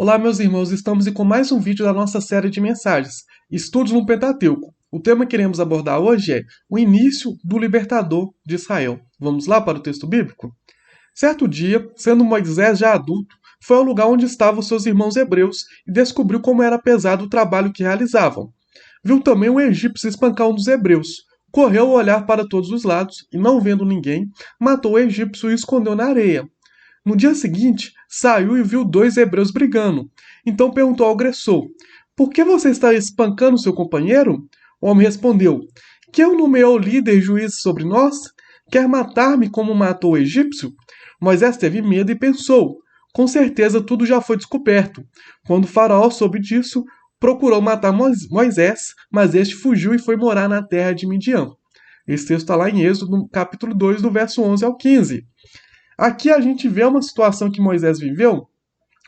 Olá, meus irmãos, estamos com mais um vídeo da nossa série de mensagens, Estudos no Pentateuco. O tema que iremos abordar hoje é o início do libertador de Israel. Vamos lá para o texto bíblico? Certo dia, sendo Moisés já adulto, foi ao lugar onde estavam seus irmãos hebreus e descobriu como era pesado o trabalho que realizavam. Viu também um egípcio espancar um dos hebreus. Correu a olhar para todos os lados e, não vendo ninguém, matou o egípcio e o escondeu na areia. No dia seguinte, saiu e viu dois hebreus brigando. Então perguntou ao agressor: Por que você está espancando seu companheiro? O homem respondeu: Que eu nomeou líder e juiz sobre nós? Quer matar-me como matou o egípcio? Moisés teve medo e pensou: Com certeza tudo já foi descoberto. Quando o faraó soube disso, procurou matar Moisés, mas este fugiu e foi morar na terra de Midian. Esse texto está lá em Êxodo, no capítulo 2, do verso 11 ao 15. Aqui a gente vê uma situação que Moisés viveu.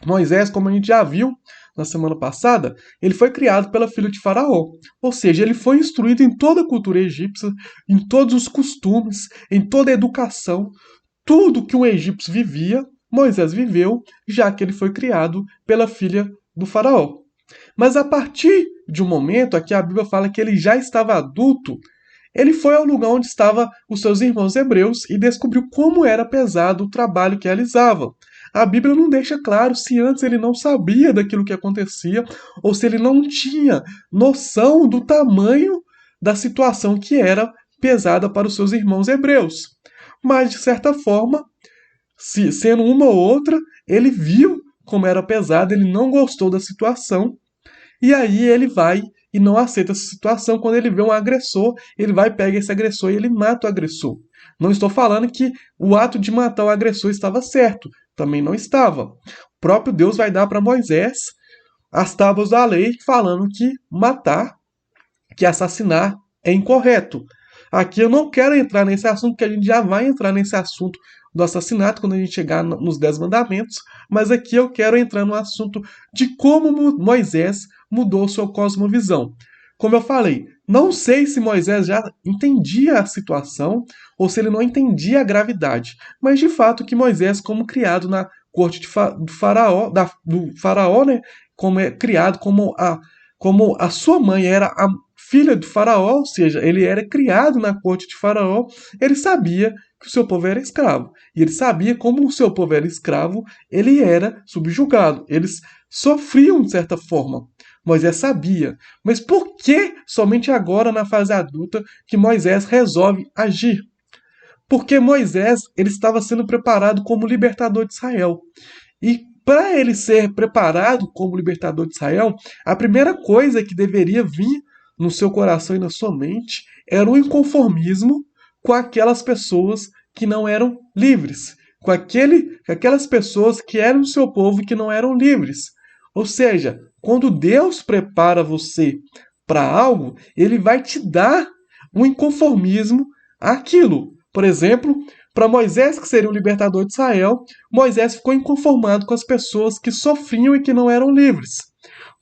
Moisés, como a gente já viu na semana passada, ele foi criado pela filha de Faraó. Ou seja, ele foi instruído em toda a cultura egípcia, em todos os costumes, em toda a educação. Tudo que um egípcio vivia, Moisés viveu, já que ele foi criado pela filha do Faraó. Mas a partir de um momento, aqui a Bíblia fala que ele já estava adulto, ele foi ao lugar onde estavam os seus irmãos hebreus e descobriu como era pesado o trabalho que realizavam. A Bíblia não deixa claro se antes ele não sabia daquilo que acontecia ou se ele não tinha noção do tamanho da situação que era pesada para os seus irmãos hebreus. Mas, de certa forma, sendo uma ou outra, ele viu como era pesado, ele não gostou da situação e aí ele vai e não aceita essa situação. Quando ele vê um agressor, ele vai, pega esse agressor e ele mata o agressor. Não estou falando que o ato de matar o agressor estava certo. Também não estava. O próprio Deus vai dar para Moisés as tábuas da lei falando que matar, que assassinar é incorreto. Aqui eu não quero entrar nesse assunto, porque a gente já vai entrar nesse assunto do assassinato quando a gente chegar nos 10 mandamentos, mas aqui eu quero entrar no assunto de como Moisés mudou sua cosmovisão. Como eu falei, não sei se Moisés já entendia a situação ou se ele não entendia a gravidade, mas de fato que Moisés, como criado na corte do faraó, né, como é criado como a sua mãe era a filha do faraó, ou seja, ele era criado na corte de faraó, ele sabia que o seu povo era escravo. E ele sabia como o seu povo era escravo, ele era subjugado. Eles sofriam de certa forma. Moisés sabia. Mas por que somente agora, na fase adulta, que Moisés resolve agir? Porque Moisés ele estava sendo preparado como libertador de Israel. E para ele ser preparado como libertador de Israel, a primeira coisa que deveria vir no seu coração e na sua mente era o inconformismo com aquelas pessoas que não eram livres, com aquelas pessoas que eram do seu povo e que não eram livres. Ou seja, quando Deus prepara você para algo, ele vai te dar um inconformismo àquilo. Por exemplo, para Moisés, que seria o libertador de Israel, Moisés ficou inconformado com as pessoas que sofriam e que não eram livres.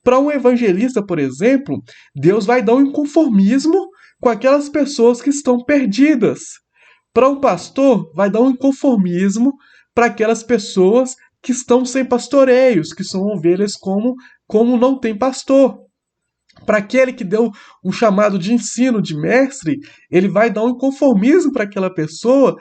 Para um evangelista, por exemplo, Deus vai dar um inconformismo com aquelas pessoas que estão perdidas. Para um pastor, vai dar um inconformismo para aquelas pessoas que estão sem pastoreios, que são ovelhas como não tem pastor. Para aquele que deu um chamado de ensino, de mestre, ele vai dar um inconformismo para aquela pessoa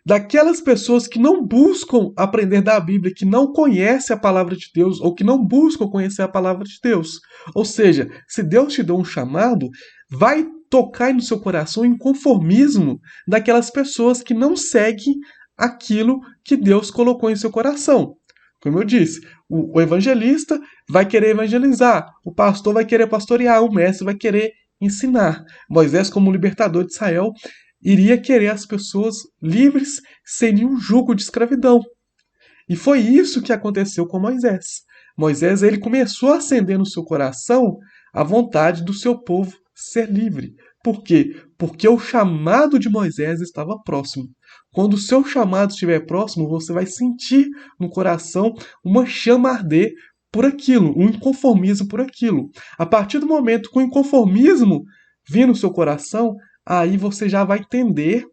daquelas pessoas que não buscam aprender da Bíblia, que não conhecem a palavra de Deus, ou que não buscam conhecer a palavra de Deus. Ou seja, se Deus te deu um chamado, vai tocar no seu coração o inconformismo daquelas pessoas que não seguem aquilo que Deus colocou em seu coração. Como eu disse, o evangelista vai querer evangelizar, o pastor vai querer pastorear, o mestre vai querer ensinar. Moisés, como libertador de Israel, iria querer as pessoas livres sem nenhum jugo de escravidão. E foi isso que aconteceu com Moisés. Moisés ele começou a acender no seu coração a vontade do seu povo ser livre. Por quê? Porque o chamado de Moisés estava próximo. Quando o seu chamado estiver próximo, você vai sentir no coração uma chama arder por aquilo, um inconformismo por aquilo. A partir do momento que o inconformismo vir no seu coração, aí você já vai entender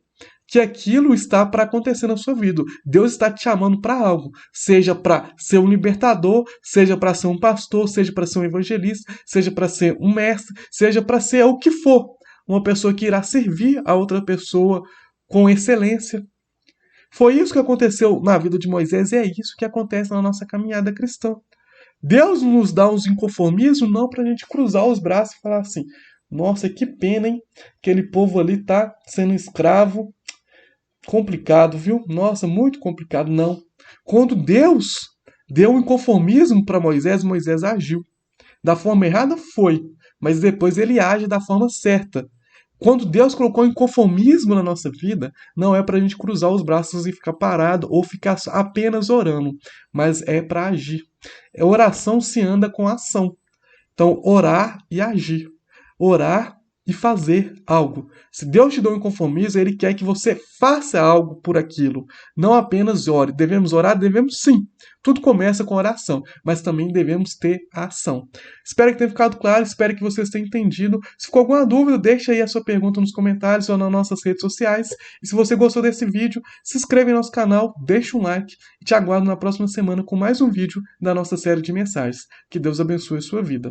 que aquilo está para acontecer na sua vida. Deus está te chamando para algo, seja para ser um libertador, seja para ser um pastor, seja para ser um evangelista, seja para ser um mestre, seja para ser o que for, uma pessoa que irá servir a outra pessoa com excelência. Foi isso que aconteceu na vida de Moisés e é isso que acontece na nossa caminhada cristã. Deus nos dá uns inconformismos não para a gente cruzar os braços e falar assim: nossa, que pena, hein? Aquele povo ali tá sendo escravo. Complicado, viu? Nossa, muito complicado. Não. Quando Deus deu um inconformismo para Moisés, Moisés agiu. Da forma errada foi, mas depois ele age da forma certa. Quando Deus colocou inconformismo na nossa vida, não é para a gente cruzar os braços e ficar parado ou ficar apenas orando, mas é para agir. Oração se anda com ação. Então, orar e agir. Orar e fazer algo. Se Deus te deu um inconformismo, Ele quer que você faça algo por aquilo. Não apenas ore. Devemos orar? Devemos sim. Tudo começa com oração, mas também devemos ter a ação. Espero que tenha ficado claro, espero que vocês tenham entendido. Se ficou alguma dúvida, deixa aí a sua pergunta nos comentários ou nas nossas redes sociais. E se você gostou desse vídeo, se inscreve em nosso canal, deixa um like e te aguardo na próxima semana com mais um vídeo da nossa série de mensagens. Que Deus abençoe a sua vida.